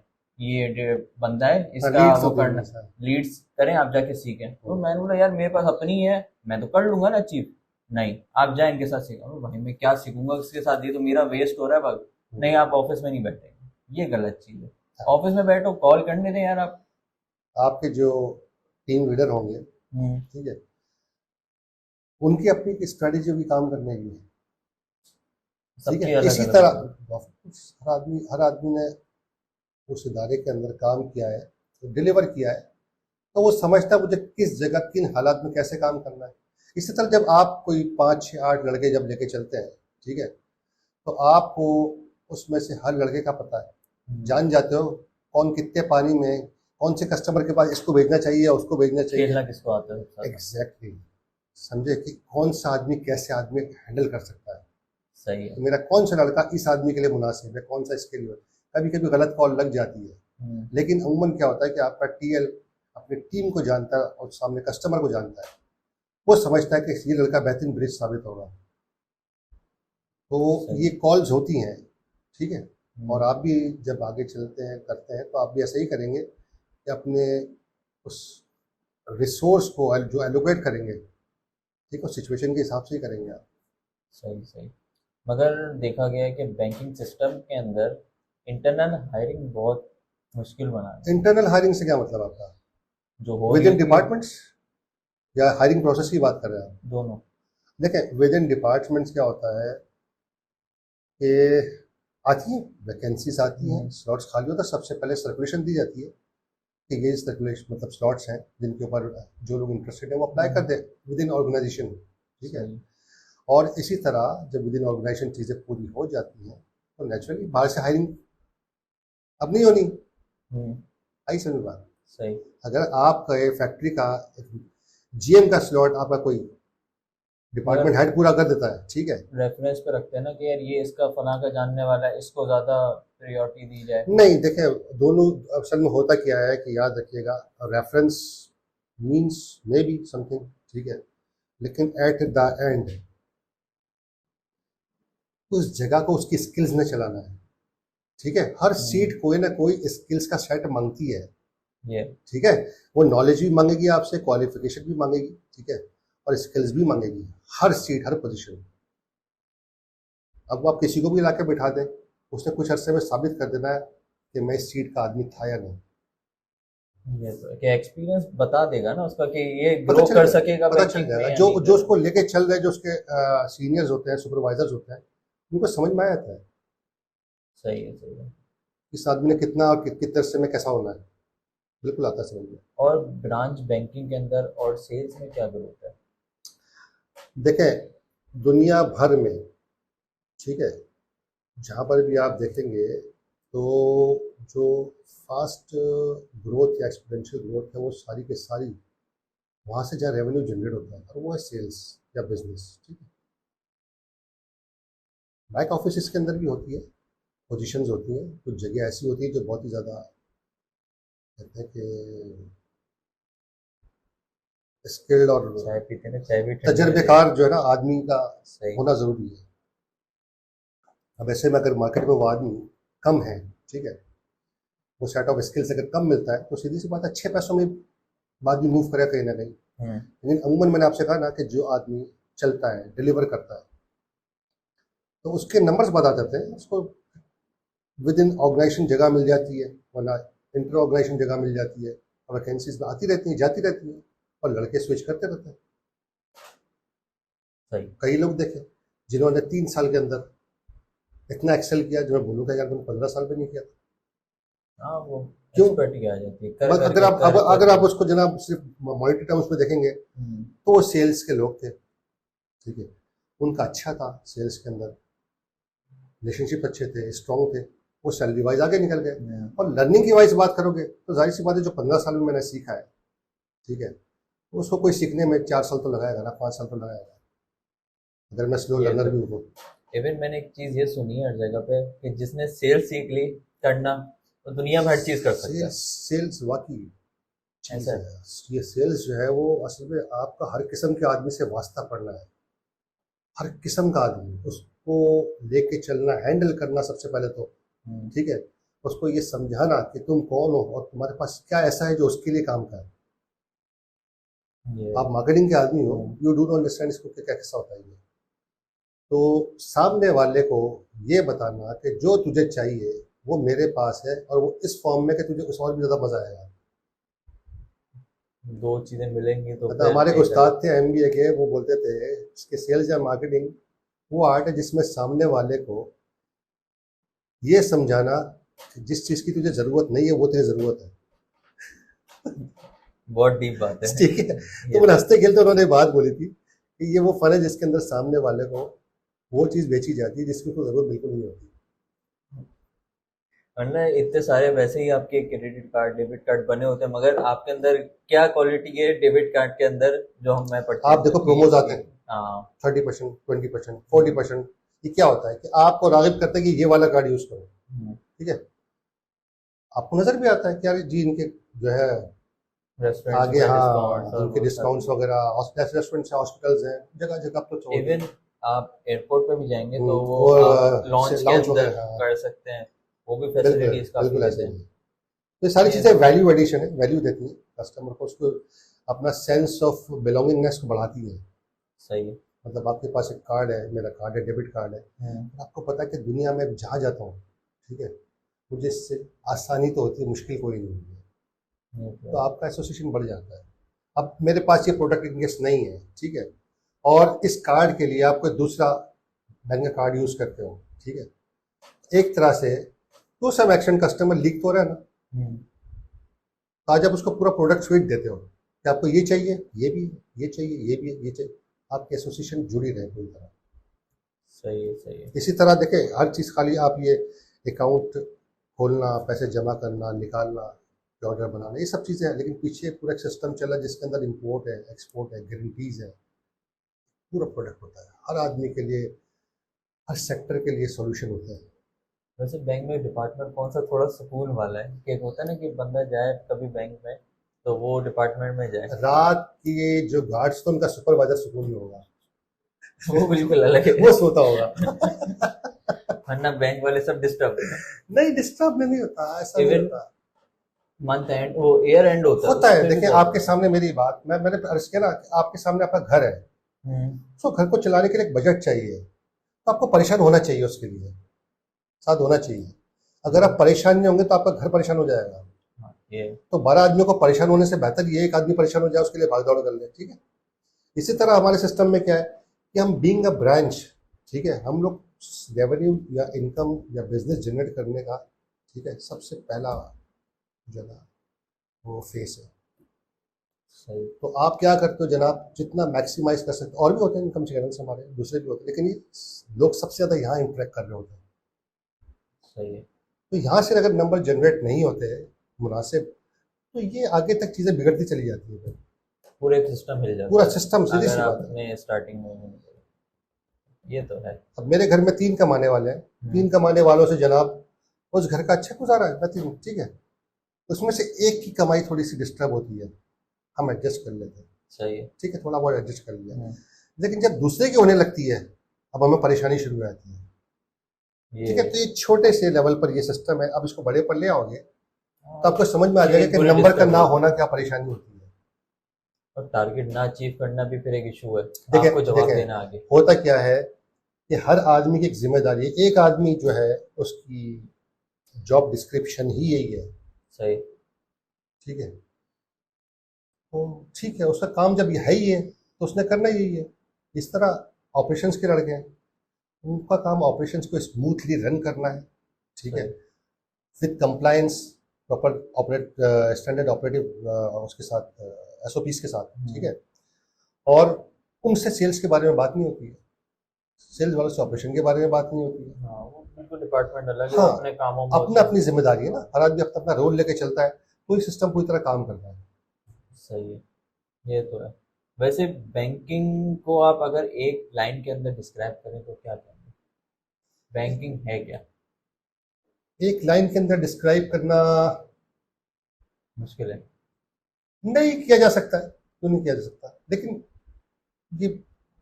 बंदा है हाँ इसका लीड्स वो होती है करना, मेरे साथ। लीड्स करें आप जाके सीखें। तो मैंने बोला यार मेरे पास अपनी है, मैं तो कर लूंगा ना चीफ। नहीं, आप जाए इनके साथ सीखा। भाई मैं क्या सीखूंगा उसके साथ, ये तो मेरा वेस्ट हो रहा है वक्त। नहीं, आप ऑफिस में नहीं बैठेंगे, ये गलत चीज़ है। ऑफिस में बैठो, कॉल करने दें यार आप। आपके जो टीम लीडर होंगे, हम्म। ठीक है, उनकी अपनी एक स्ट्रेटेजी भी काम करने की है, ठीक है। सबकी अलग इसी अलग तरह होती हर आदमी ने उस इदारे के अंदर काम किया है, तो डिलीवर किया है, तो वो समझता है मुझे किस जगह किन हालात में कैसे काम करना है। इसी तरह जब आप कोई 5 6 8 लड़के जब लेके चलते हैं, ठीक है, तो आपको उसमें से हर लड़के का पता है, है। जान जाते हो कौन कितने पानी में, कौन से कस्टमर के पास इसको भेजना चाहिए या उसको भेजना चाहिए। खेलना किसको आता है सबसे ज्यादा। Exactly exactly. समझे कि कौन सा आदमी कैसे आदमी हैंडल कर सकता है, सही है। कि मेरा कौन सा लड़का इस आदमी के लिए मुनासिब है, कौन सा इसके लिए। कभी कभी गलत कॉल लग जाती है, हम्म। लेकिन अमूमन क्या होता है कि आपका टीएल अपनी टीम को जानता है और सामने कस्टमर को जानता है, वो समझता है कि ये लड़का बेहतरीन ब्रिज साबित होगा। तो सही। ये कॉल्स होती हैं, ठीक है। और हम्म। आप भी जब आगे चलते हैं करते हैं तो आप भी ऐसा ही करेंगे कि अपने उस रिसोर्स को जो एलोकेट करेंगे, ठीक है, सिचुएशन के हिसाब से ही करेंगे आप। सही सही। मगर देखा गया है कि बैंकिंग सिस्टम के अंदर इंटरनल हायरिंग बहुत मुश्किल बना है। इंटरनल हायरिंग से क्या मतलब आपका? जो हो विद रही इन होती है। डिपार्टमेंट्स या हायरिंग प्रोसेस की बात कर रहे हैं आप? दोनों। देखें, विद इन डिपार्टमेंट्स क्या होता है कि आती हैं वैकेंसीज, आती हैं, हम्म। स्लॉट्स खाली होता है, सबसे पहले सर्कुलेशन दी जाती है कि ये सर्कुलेशन मतलब स्लॉट्स हैं जिनके ऊपर जो लोग इंटरेस्टेड है वो अप्लाई कर दें विद इन ऑर्गेनाइजेशन, ठीक है। सही। और इसी तरह जब विद इन ऑर्गेनाइजेशन चीज़ें पूरी हो जाती हैं तो नेचुरली बाहर से हायरिंग अब नहीं होनी। हम्म। आई समझ बात? सही। अगर आपका फैक्ट्री का जीएम का स्लॉट आपका कोई डिपार्टमेंट मगर हेड पूरा कर देता है, ठीक है। रेफरेंस पे रखते हैं ना कि यार ये इसका फलां का जानने वाला है, इसको ज़्यादा प्रायोरिटी दी जाए। नहीं देखें, दोनों असल में होता क्या है कि याद रखिएगा, reference means may be something, ठीक है, लेकिन एट द एंड उस जगह को उसकी स्किल्स में चलाना है, ठीक है। हर हम्म। सीट कोई ना कोई स्किल्स का सेट मांगती है, ये। ठीक है। वो नॉलेज भी मांगेगी आपसे, क्वालिफिकेशन भी मांगेगी, ठीक है, और स्किल्स भी मांगेगी। हर सीट, हर पोजीशन। अब वो आप किसी को भी ला के बिठा दें, उसने कुछ अरसे में साबित कर देना है कि मैं इस सीट का आदमी था या नहीं। ये तो है कि एक्सपीरियंस बता देगा ना उसका कि ये पता ग्रो चल कर जाएगा, सकेगा पता चल बैंकिंग में जाएगा। या जो नहीं जो कर। उसको लेके चल रहे, जो उसके सीनियर्स होते हैं, सुपरवाइजर्स होते हैं, उनको समझ में आ जाता है सही है सही है। इस आदमी ने कितना और कितने अरसे में कैसा होना है। बिल्कुल आता है समझ में। और ब्रांच बैंकिंग के अंदर और सेल्स में क्या ग्रोथ है। देखें, दुनिया भर में, ठीक है, जहाँ पर भी आप देखेंगे तो जो फास्ट ग्रोथ या एक्सपोनेंशियल ग्रोथ है वो सारी के सारी वहाँ से जहाँ रेवेन्यू जनरेट होता है और वो है सेल्स या बिजनेस, ठीक है। बैक ऑफिस इसके अंदर भी होती है, पोजीशंस होती हैं, कुछ जगह ऐसी होती है जो बहुत ही ज़्यादा कहते हैं कि स्किल्ड और चाय पीते ना, चाय भी ठंडी हो जाएगी। तजर्बेकार जो है ना आदमी का सही। होना ज़रूरी है। अब ऐसे में अगर मार्केट में वो आदमी कम है, ठीक है, वो सेट ऑफ स्किल्स अगर कम मिलता है तो सीधी सी बात है अच्छे पैसों में आदमी मूव करे कहीं ना कहीं। लेकिन अमूमन मैंने आपसे कहा ना कि जो आदमी चलता है, डिलीवर करता है, तो उसके नंबर्स बता देते हैं, उसको विद इन ऑर्गेनाइजेशन जगह मिल जाती है, वरना इंटर ऑर्गेनाइजेशन जगह मिल जाती है, वैकेंसीज में आती रहती हैं, जाती रहती हैं, और लड़के स्विच करते रहते हैं। सही। कई लोग देखे जिन्होंने 3 साल के अंदर इतना एक्सेल किया, जो मैं बोलूँगा यार मैंने 15 साल में नहीं किया था। हाँ, वो क्यों? एक्सपर्टी आ जाती है बस अगर आप अगर आप उसको जनाब सिर्फ मॉनिटरी टर्म्स में देखेंगे तो वो सेल्स के लोग थे, ठीक है, उनका अच्छा था, सेल्स के अंदर रिलेशनशिप अच्छे थे, स्ट्रॉन्ग थे, वो सैलरी वाइज आगे निकल गए। और लर्निंग की वाइज बात करोगे तो जाहिर सी बात है जो 15 साल में मैंने सीखा है, ठीक है, तो उसको कोई सीखने में 4 साल तो लगाएगा ना, 5 साल तो लगाएगा, अगर मैं स्लो लर्नर भी हूँ। इवन मैंने एक चीज ये सुनी है हर जगह पे कि जिसने सेल्स सीख ली करना तो दुनिया में हर चीज कर सकता है। सेल्स वाकई चीज ऐसा है। ये सेल्स जो है वो असल में आपका हर किस्म के आदमी से वास्ता पड़ना है, हर किस्म का आदमी उसको लेके चलना, हैंडल करना सबसे पहले तो, ठीक है, उसको ये समझाना कि तुम कौन हो और तुम्हारे पास क्या ऐसा है जो उसके लिए काम का है। आप मार्केटिंग के आदमी हो, यू डू नॉट अंडरस्टैंड इसको क्या कैसा होता है ये, तो सामने वाले को ये बताना कि जो तुझे चाहिए वो मेरे पास है, और वो इस फॉर्म में कि तुझे कुछ और भी ज़्यादा मज़ा आएगा। दो चीजें मिलेंगी तो मतलब हमारे एक उस्ताद थे MBA के, वो बोलते थे इसके सेल्स या मार्केटिंग वो आर्ट है जिसमें सामने वाले को ये समझाना कि जिस चीज़ की तुझे ज़रूरत नहीं है वो तेरी ज़रूरत है। बहुत डीप बात है। ठीक है, तो मैंने हंसते खेलते उन्होंने बात बोली थी कि ये वो फन है जिसके अंदर सामने वाले को वो चीज़ बेची जाती है जिसकी उसको ज़रूरत बिल्कुल नहीं होती। वरना इतने सारे वैसे ही आपके क्रेडिट कार्ड डेबिट कार्ड बने होते हैं, मगर आपके अंदर क्या क्वालिटी है डेबिट कार्ड के अंदर जो हम मैं पढ़ता आप देखो प्रोमोज आते हैं, हाँ 30%, 20%, 40%, ये क्या होता है कि आपको रागिब करते हैं कि ये वाला कार्ड यूज करो, ठीक है, आपको नजर भी आता है कि यार जी इनके जो है आगे, हाँ इनके डिस्काउंट्स वगैरह, रेस्टोरेंट्स हैं, हॉस्पिटल्स हैं, जगह जगह पर। इवन आप एयरपोर्ट पे भी जाएंगे तो वो और लॉन्च के अंदर कर सकते हैं, वो भी फैसिलिटीज काफी देते हैं। तो ये सारी चीजें वैल्यू एडिशन है, वैल्यू देती है कस्टमर को, उसको अपना सेंस ऑफ बिलोंगिंगनेस को बढ़ाती है। सही है। मतलब आपके पास एक कार्ड है, मेरा कार्ड है, डेबिट कार्ड है, आपको पता है कि दुनिया में जहाँ जाता हूँ, ठीक है, मुझे इससे आसानी तो होती है, मुश्किल कोई नहीं होती है, तो आपका एसोसिएशन बढ़ जाता है। अब मेरे पास ये प्रोडक्ट इनकेस नहीं है, ठीक है, और इस कार्ड के लिए आप कोई दूसरा बैंक का कार्ड यूज करते हो, ठीक है, एक तरह से तो सब एक्शन कस्टमर लीक तो रहा है ना, तो आज आप उसको पूरा प्रोडक्ट स्वीट देते हो कि आपको ये चाहिए, ये भी है, ये चाहिए, ये भी है, ये चाहिए, आपकी एसोसिएशन जुड़ी रहे पूरी तरह। सही है, सही है। इसी तरह देखें हर चीज़, खाली आप ये अकाउंट खोलना, पैसे जमा करना, निकालना, ऑर्डर बनाना, ये सब चीज़ें हैं, लेकिन पीछे पूरा एक सिस्टम चला जिसके अंदर इंपोर्ट है, एक्सपोर्ट है, गारंटीज है, पूरा प्रोडक्ट होता है, हर आदमी के लिए, हर सेक्टर के लिए सॉल्यूशन होता है। वैसे बैंक में डिपार्टमेंट कौन सा थोड़ा सुकून वाला है कि एक होता है ना कि बंदा जाए कभी बैंक में तो वो डिपार्टमेंट में जाए, रात की जो गार्ड्स तो उनका सुपरवाइजर सुकून में होगा, वो बिल्कुल अलग है, वो सोता होगा। वरना बैंक वाले सब डिस्टर्ब नहीं, डिस्टर्ब नहीं होता, ऐसा नहीं होता। मंथ एंड वो ईयर एंड होता है। देखिए आपके सामने मेरी बात, मैंने अर्ज किया ना, आपके सामने आपका घर है, तो घर को चलाने के लिए एक बजट चाहिए, तो आपको परेशान होना चाहिए, उसके लिए साथ होना चाहिए। अगर आप परेशान नहीं होंगे तो आपका घर परेशान हो जाएगा। तो 12 आदमियों को परेशान होने से बेहतर ये एक आदमी परेशान हो जाए, उसके लिए भागदौड़ कर ले, ठीक है। इसी तरह हमारे सिस्टम में क्या है कि हम बीइंग अ ब्रांच, ठीक है, हम लोग रेवेन्यू या इनकम या बिजनेस जनरेट करने का, ठीक है, सबसे पहला जगह वो फेस है। सही। तो आप क्या करते हो जनाब, जितना मैक्सिमाइज कर सकते हो, और भी होते हैं इनकम चैनल्स हमारे, दूसरे भी होते हैं, लेकिन ये लोग सबसे ज़्यादा यहाँ इंटरेक्ट कर रहे होते हैं। सही है। तो यहाँ से अगर नंबर जनरेट नहीं होते मुनासिब, तो ये आगे तक चीज़ें बिगड़ती चली जाती है, पूरा एक सिस्टम हिल जाता है, पूरा सिस्टम, सीधी सी बात है स्टार्टिंग में, ये तो है। अब मेरे घर में 3 कमाने वाले हैं, 3 कमाने वालों से जनाब उस घर का अच्छा गुजारा है, ठीक है, उसमें से एक की कमाई थोड़ी सी डिस्टर्ब होती है, हम एडजस्ट कर लेते हैं, सही है, ठीक है, थोड़ा बहुत एडजस्ट कर लिया, लेकिन जब दूसरे की होने लगती है अब हमें परेशानी शुरू हो जाती है। ठीक है, ये तो ये छोटे से लेवल पर ये सिस्टम है। अब इसको बड़े पर ले आओगे तो हाँ, आपको समझ में आ जाएगा कि पूरे नंबर का डिस्टर्ब ना हो होना क्या परेशानी होती है। और टारगेट ना अचीव करना भी फिर एक इशू है, देखें आपको जवाब देखें, देना आगे। होता क्या है कि हर आदमी की एक जिम्मेदारी है। एक आदमी जो है उसकी जॉब डिस्क्रिप्शन ही यही है। सही। ठीक है, तो ठीक है, उसका काम जब है ही है तो उसने करना यही है। इस तरह ऑपरेशंस के लड़के हैं, उनका काम ऑपरेशंस को स्मूथली रन करना है। ठीक है, सही। With compliance, proper operate standard operative उसके साथ एसओपीस के साथ। ठीक है, और उनसे सेल्स के बारे में बात नहीं होती है, सेल्स वालों से ऑपरेशन के बारे में बात नहीं होती है। हाँ, वो बिल्कुल डिपार्टमेंट अलग है, हाँ, वो अपने कामों में अपना होते हैं। अपनी जिम्मेदारी है ना, हर आदमी अपना अपना रोल लेके चलता है, तो ये सिस्टम पूरी तरह काम करता है। सही है, ये तो है। वैसे बैंकिंग को आप अगर एक लाइन के अंदर डिस्क्राइब करें तो क्या कहेंगे, बैंकिंग है क्या? एक लाइन के अंदर डिस्क्राइब करना मुश्किल है। नहीं किया जा सकता है, क्यों नहीं किया जा सकता, लेकिन ये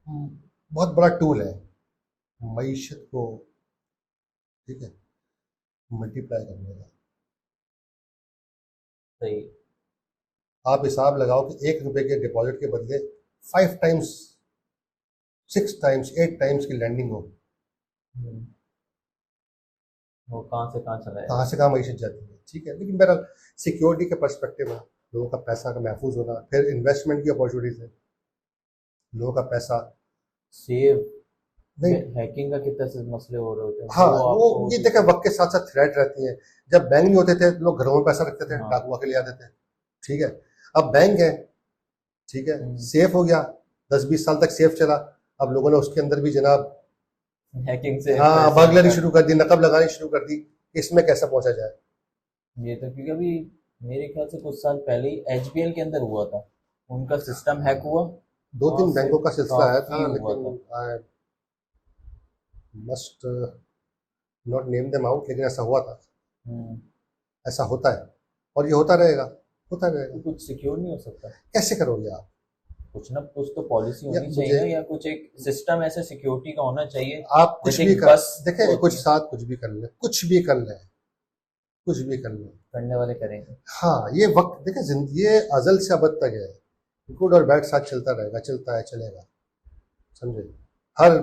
बहुत बड़ा टूल है मईशत को, ठीक है, मल्टीप्लाई करने का। सही। आप हिसाब लगाओ कि 1 रुपए के डिपॉजिट के बदले 5 टाइम्स, 6 टाइम्स, 8 टाइम्स की लैंडिंग हो, हम्म, वो कहाँ से कहाँ चला कहाँ जाएगा। से कहाँ मईशत जाती है। ठीक है, लेकिन बहरहाल सिक्योरिटी के पर्सपेक्टिव में लोगों का पैसा का महफूज होना, फिर इन्वेस्टमेंट की अपॉर्चुनिटीज है, लोगों का पैसा सेव नहीं। में हैकिंग का कितना से मसले हो रहे होते हैं, हाँ, वो वो आपको ये भी। देखे वक्त के साथ साथ थ्रेट रहती है। जब बैंक नहीं होते थे लोग घरों में पैसा रखते थे, हाँ। डाकुआ के ले आते थे। ठीक है, अब बैंक है, ठीक है, सेफ हो गया, 10-20 साल तक सेफ चला। अब लोगों ने उसके अंदर भी जनाब हैकिंग से हाँ पैसे बर्गलरी निकाल। शुरू कर दी, नकब लगानी शुरू कर दी। इसमें कैसे पहुंचा जाए। ये तो क्योंकि अभी मेरे ख्याल से कुछ साल पहले ही एचबीएल के अंदर हुआ था, उनका सिस्टम हैक हुआ। दो वहां तीन से बैंकों का सिलसिला आया काफी था, हुआ लेकिन था। I must not name them out, लेकिन ऐसा हुआ था, हम्म। ऐसा होता है और ये होता रहेगा, होता रहेगा। तो कुछ सिक्योर नहीं हो सकता? कैसे करोगे आप। कुछ ना कुछ तो पॉलिसी या होनी चाहिए मुझे ना, या कुछ एक सिस्टम ऐसे सिक्योरिटी का होना चाहिए। आप कुछ जैसे भी एक कर बस देखें, होती कुछ है, साथ कुछ भी कर ले, कुछ भी कर ले, कुछ भी कर ले। करने वाले करेंगे। हाँ, ये वक्त देखें, जिंदगी ये अजल से अब तक है, गुड और बैड साथ चलता रहेगा, चलता है, चलेगा। समझे, हर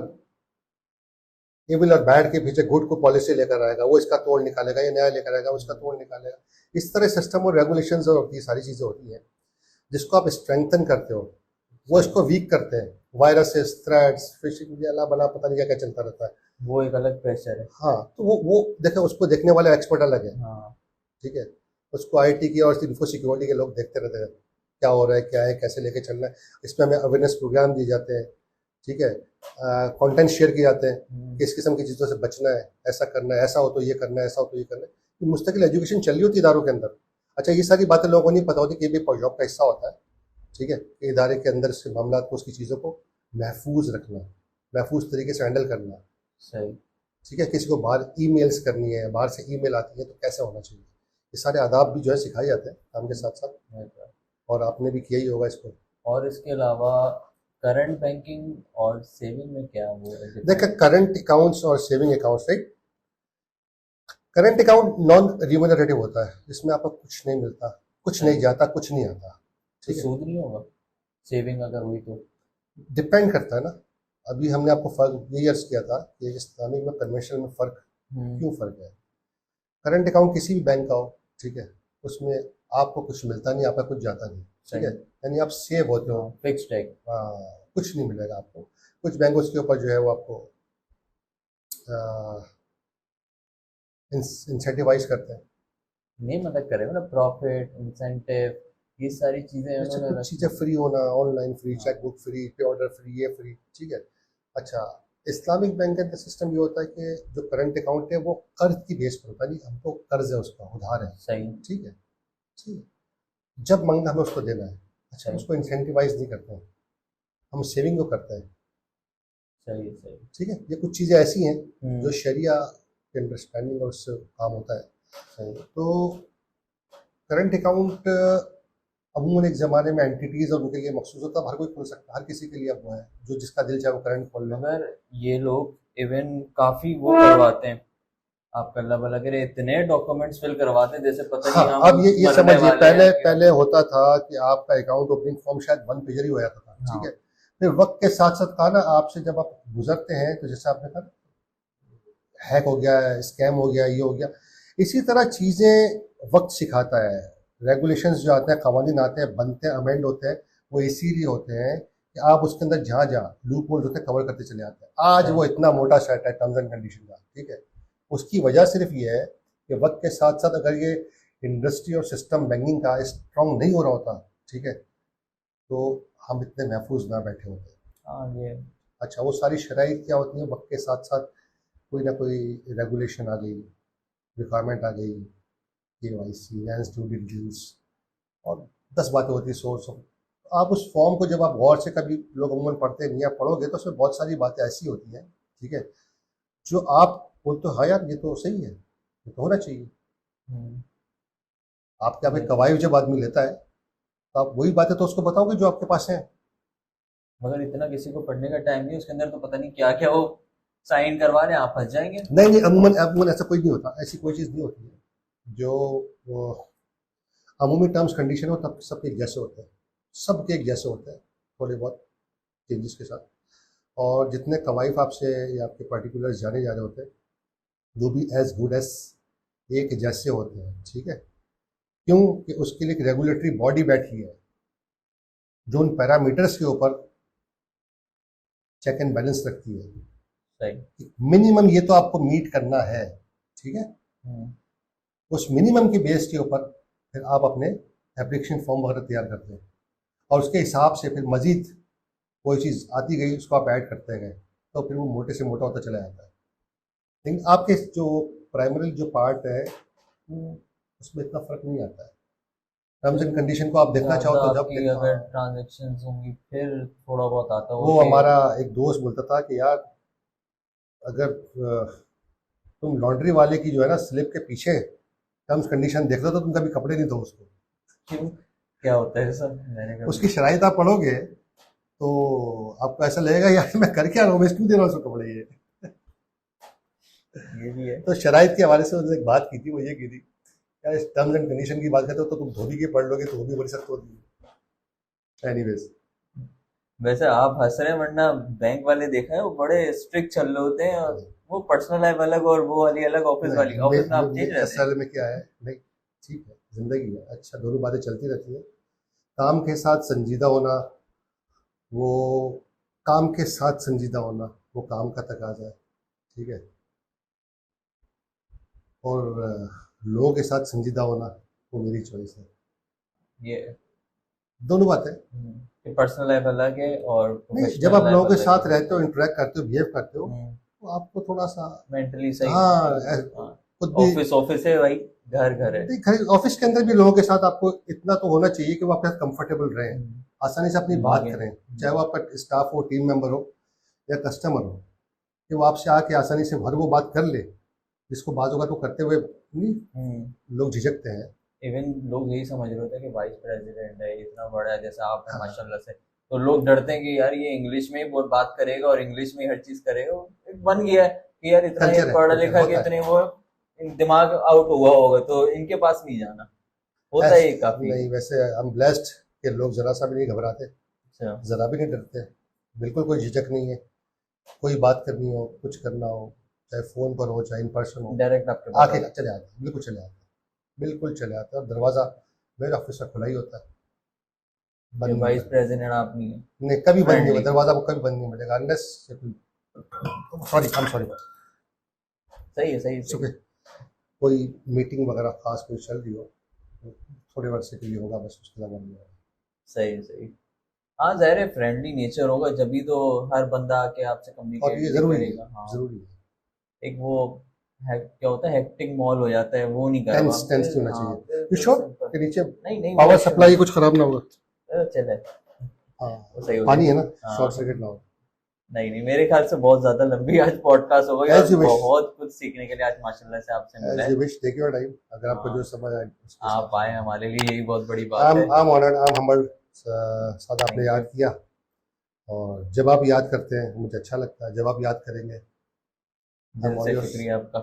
एविल और बैड के पीछे गुड को पॉलिसी लेकर आएगा, वो इसका तोड़ निकालेगा, ये नया लेकर आएगा, वो इसका तोड़ निकालेगा। इस तरह सिस्टम और रेगुलेशंस और ये सारी चीजें होती हैं, जिसको आप स्ट्रेंथन करते हो, वो सही। इसको वीक करते हैं। वायरसेस, थ्रेड्स, फिशिंग, अल्लाह बना पता नहीं क्या क्या चलता रहता है। वो एक अलग प्रेशर है। हाँ, तो वो देखे, उसको देखने वाले एक्सपर्ट अलग है। हाँ। ठीक है, उसको आईटी की और इंफो सिक्योरिटी के लोग देखते रहते हैं, क्या हो रहा है, क्या है, कैसे लेके चलना है। इसमें हमें अवेयरनेस प्रोग्राम दिए जाते हैं। ठीक है, कंटेंट शेयर किए जाते हैं, किस किस्म की चीज़ों से बचना है, ऐसा करना है, ऐसा हो तो ये करना है, ऐसा हो तो ये करना है। ये मुस्तकिल एजुकेशन चल रही होती है इदारों के अंदर। अच्छा, ये सारी बातें लोगों को नहीं पता होती कि ये भी जॉब का हिस्सा होता है। ठीक है, कि इदारे के अंदर से मामला को, उसकी चीज़ों को महफूज रखना, महफूज तरीके से हैंडल करना। सही। ठीक है, किसी को बाहर ईमेल्स करनी है, बाहर से ईमेल आती है तो कैसे होना चाहिए, ये सारे आदाब भी जो है सिखाए जाते हैं काम के साथ साथ। ये तो है। और आपने भी किया ही होगा इसको। और इसके अलावा करंट बैंकिंग और सेविंग में क्या वो देखिए, difference? करंट अकाउंट्स और saving accounts, right. Current account non remunerative होता है, इसमें आपको कुछ नहीं मिलता, कुछ नहीं जाता, कुछ नहीं आता। तो ठीक है, सूद नहीं होगा सेविंग अगर हुई तो? डिपेंड करता है ना। अभी हमने आपको फर्क ये अर्ज किया था कि इस्लामिक में कन्वेंशनल में फ़र्क क्यों फ़र्क है। करंट अकाउंट किसी भी बैंक का हो, ठीक है, उसमें आपको कुछ मिलता नहीं, आपका कुछ जाता नहीं। ठीक है, यानी आप सेव होते हो, फिक्स्ड है। कुछ नहीं मिलेगा आपको। कुछ बैंक उसके ऊपर जो है वो आपको इंसेंटिवाइज करते हैं। नहीं मतलब करेगा ना, प्रॉफिट इंसेंटिव, ये सारी चीजें जैसे उन्होंने कुछ रखी। चीज़ें फ्री होना, ऑनलाइन फ्री, हाँ। चेक बुक फ्री, पे ऑर्डर फ्री, ये फ्री। ठीक है, अच्छा, इस्लामिक बैंक का सिस्टम ये होता है कि जो करंट अकाउंट है वो कर्ज की बेस पर होता है, नहीं हमको कर्ज है, उसका उधार है। सही। ठीक है, ठीक है, जब मांगा हमें उसको देना है। अच्छा, हम सही। उसको इंसेंटिवाइज नहीं करते हैं, हम सेविंग को करते हैं। सही। सही। ठीक है, ये कुछ चीज़ें ऐसी हैं जो हम्म। शरिया के अंडरस्टैंडिंग और उससे काम होता है। सही। तो करंट अकाउंट अमूमन एक ज़माने में एंटिटीज़ और उनके लिए मखसूस होता, हर कोई खोल सकता, हर किसी के लिए अब वो है, जो जिसका दिल चाहे वो करंट खोल ले। मगर ये लोग इवन काफी वो करवाते हैं, आपका अल्लाह भला करे, इतने डॉक्यूमेंट्स फिल करवाते हैं जैसे पता हाँ, नहीं हम अब ये मरने समझिए, वाले पहले हैं क्या। पहले होता था कि आपका अकाउंट ओपनिंग फॉर्म शायद वन पेजर ही हो जाता था, ठीक है। हाँ। फिर वक्त के साथ साथ कहा ना, आपसे जब आप गुजरते हैं तो जैसे आपने कहा हैक हो गया, स्कैम हो गया, ये हो गया, इसी तरह चीज़ें वक्त सिखाता है। रेगुलेशंस जो आते हैं, कवानीन आते हैं, बनते हैं, अमेंड होते हैं, वो इसीलिए होते हैं कि आप उसके अंदर जहाँ जहाँ लूप होल्स होते हैं कवर करते चले जाते हैं। आज वो इतना मोटा सेट है टर्म्स एंड कंडीशन का, ठीक है। उसकी वजह सिर्फ ये है कि वक्त के साथ साथ अगर ये इंडस्ट्री और सिस्टम बैंकिंग का स्ट्रॉन्ग नहीं हो रहा होता, ठीक है, तो हम इतने महफूज ना बैठे होते। हाँ ये। अच्छा, वो सारी शराइ क्या होती हैं, वक्त के साथ साथ कोई ना कोई रेगुलेशन आ गई, रिक्वायरमेंट आ गई, KYC, एनहांस्ड ड्यू डिलिजेंस, और 10 बातें होती है सोर्स ऑफ। आप उस फॉर्म को जब आप गौर से, कभी लोग अमूमन पढ़ते नहीं, आप पढ़ोगे तो उसमें बहुत सारी बातें ऐसी होती हैं, ठीक है, जो आप बोलते हो हाँ यार ये तो सही है, ये तो होना चाहिए। हम्म, आपके यहाँ पे ये- कवायद जब आदमी लेता है तो आप वही बातें तो उसको बताओगे जो आपके पास है। मगर इतना किसी को पढ़ने का टाइम नहीं, उसके अंदर तो पता नहीं क्या क्या वो साइन करवा रहे हैं, आप फंस जाएंगे। नहीं नहीं, अमूमन अमूमन ऐसा कोई नहीं होता, ऐसी कोई चीज़ नहीं होती है जो वो अमूमी टर्म्स कंडीशन हो तब सबके एक जैसे होते हैं, सबके एक जैसे होते हैं, थोड़े बहुत चेंजेस के साथ। और जितने कवायद आपसे या आपके पर्टिकुलर्स जाने जा रहे होते हैं वो भी एज गुड एज एक जैसे होते हैं, ठीक है। क्यों कि उसके लिए एक रेगुलेटरी बॉडी बैठी है जो उन पैरामीटर्स के ऊपर चेक एंड बैलेंस रखती है। सही। मिनिमम ये तो आपको मीट करना है, ठीक है। हम्म, उस मिनिमम के बेस के ऊपर फिर आप अपने एप्लीकेशन फॉर्म वगैरह तैयार करते हैं, और उसके हिसाब से फिर मजीद कोई चीज़ आती गई उसको आप ऐड करते गए, तो फिर वो मोटे से मोटा होता चला जाता है। लेकिन आपके जो प्राइमरी जो पार्ट है उसमें इतना फर्क नहीं आता है। टर्म्स एंड कंडीशन को आप देखना चाहो ज्यादा तो जब आपकी देखना। अगर ट्रांजेक्शन्स होंगी फिर थोड़ा बहुत आता वो होगा कि। हमारा एक दोस्त बोलता था कि यार अगर तुम लॉन्ड्री वाले की जो है ना स्लिप के पीछे टर्म्स कंडीशन देख लो तो तुम कभी कपड़े नहीं धो उसको। क्यों, क्या होता है सर, मैंने कभी। उसकी शराइत आप पढ़ोगे तो आपको ऐसा लगेगा यार मैं कर क्या रहा हूँ, मैं क्यों दे रहा हूँ उसको कपड़े ये। ये भी है। तो शराइत के हवाले से उसने एक बात की थी, वो ये की थी यार इस टर्म्स एंड कंडीशन की बात करते हो तो तुम धोबी के पढ़ लोगे तो वो भी बड़ी सख्त होती है। एनीवेज, वैसे आप हंस रहे हैं, वरना बैंक वाले देखा है वो बड़े स्ट्रिक्ट चल रहे होते हैं, और वो पर्सनल लाइफ अलग और वो वाली अलग, ऑफिस वाली, नहीं ऑफिस में आप चेंज रहते हैं। असल में क्या है, नहीं ठीक है, जिंदगी है, अच्छा दोनों बातें चलती रहती है। काम के साथ संजीदा होना, वो काम के साथ संजीदा होना वो काम का तकाजा है, ठीक है। और लोगों के साथ संजीदा होना वो मेरी चॉइस है। ये दोनों बातें। कि पर्सनल लाइफ अलग है और नहीं, जब प्रोफेशनल आप लाइफ लोगों के अलग साथ रहते हो, इंटरेक्ट करते हो, बिहेव करते हो, है। तो आपको थोड़ा सा मेंटली सही। हाँ हाँ। खुद भी। ऑफिस ऑफिस है भाई, घर घर है। नहीं, घर ऑफिस के अंदर भी लोगों के साथ आपको इतना तो होना चाहिए कि वो आपके साथ कंफर्टेबल रहें, आसानी से अपनी बात भागे। करें, चाहे वो आपका स्टाफ हो, टीम मेंबर हो या कस्टमर हो, कि वो आपसे आके आसानी से हर वो बात कर ले जिसको बाजू का तो करते हुए नहीं लोग झिझकते हैं। इवन लोग यही समझ रहे होते हैं कि वाइस प्रेसिडेंट है, इतना बड़ा है, जैसे आप हैं हाँ, माशाल्लाह से, तो लोग डरते हैं कि यार ये इंग्लिश में ही बहुत बात करेगा और इंग्लिश में ही हर चीज करेगा। एक बन गया है कि यार इतना ये कल्चर है, पढ़ा कल्चर लिखा कि होता है। इतने वो दिमाग आउट हुआ होगा तो इनके पास नहीं जाना, होता है ये काफी। नहीं, वैसे आई एम ब्लेस्ड कि लोग जरा सा भी नहीं घबराते, अच्छा। जरा भी नहीं डरते, बिल्कुल कोई झिझक नहीं है। कोई बात करनी हो, कुछ करना हो, चाहे फ़ोन पर हो चाहे इन पर्सन हो, डायरेक्ट आपके पास आके चले आते हैं, बिल्कुल चले आते हैं, बिल्कुल चले आते हैं। और दरवाज़ा मेरे ऑफिस का खुला ही होता है, बंद नहीं वाइस होता। प्रेसिडेंट आप नहीं है। नहीं, कभी बंद नहीं फ्रेंडली। होगा दरवाज़ा, आपको कभी बंद नहीं मिलेगा unless, sorry I am sorry, सही है, सही है, सही सुबह कोई मीटिंग वगैरह खास कोई चल रही हो तो थोड़े वर्ष के लिए होगा, बस उसके अलावा नहीं होगा। सही है, सही। हाँ जाहिर है, फ्रेंडली नेचर होगा जभी तो हर बंदा आके आपसे और कम्युनिकेट ये भी ज़रूरी है, करेगा। हाँ। ज़रूरी है। एक वो है, क्या होता है, हेक्टिक मॉल हो जाता है, वो नहीं करवा टेंस टेंस फिर। होना हाँ चाहिए, ये फिर श्योर सिंपल। के नीचे नहीं नहीं, पावर वो सप्लाई कुछ खराब ना होगा। चले। हाँ, वो सही हो पानी है जाए। ना, शॉर्ट हाँ। सर्किट ना हो। नहीं नहीं, मेरे ख्याल से बहुत ज्यादा लंबी आज पॉडकास्ट हो गई, और एज यू विश, बहुत कुछ सीखने के लिए आज माशाल्लाह से आपसे मिला एज है। You wish, take your time, अगर आपको हाँ। जो समझ आए उसके हिसाब आप से। आए हमारे लिए यही बहुत बड़ी बात आम है। आम ऑनर्ड, आम हम्बल्ड, साथ आपने थैंक यू। याद किया। और जब आप याद करते हैं मुझे अच्छा लगता है, जब आप याद करेंगे दिल हम से ऑल योर्स। शुक्रिया आपका।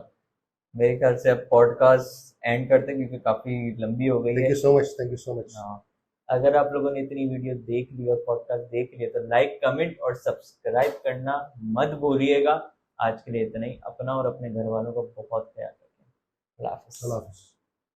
मेरे ख्याल से अब पॉडकास्ट एंड करते हैं क्योंकि काफ़ी लंबी हो गई थैंक है। You so much, thank you so much. हाँ, अगर आप लोगों ने इतनी वीडियो देख ली और पॉडकास्ट देख लिया तो लाइक, कमेंट और सब्सक्राइब करना मत भूलिएगा। आज के लिए इतना ही। अपना और अपने घर वालों का बहुत ख्याल रखें। अल्लाह हाफिज़। अल्लाह हाफिज़।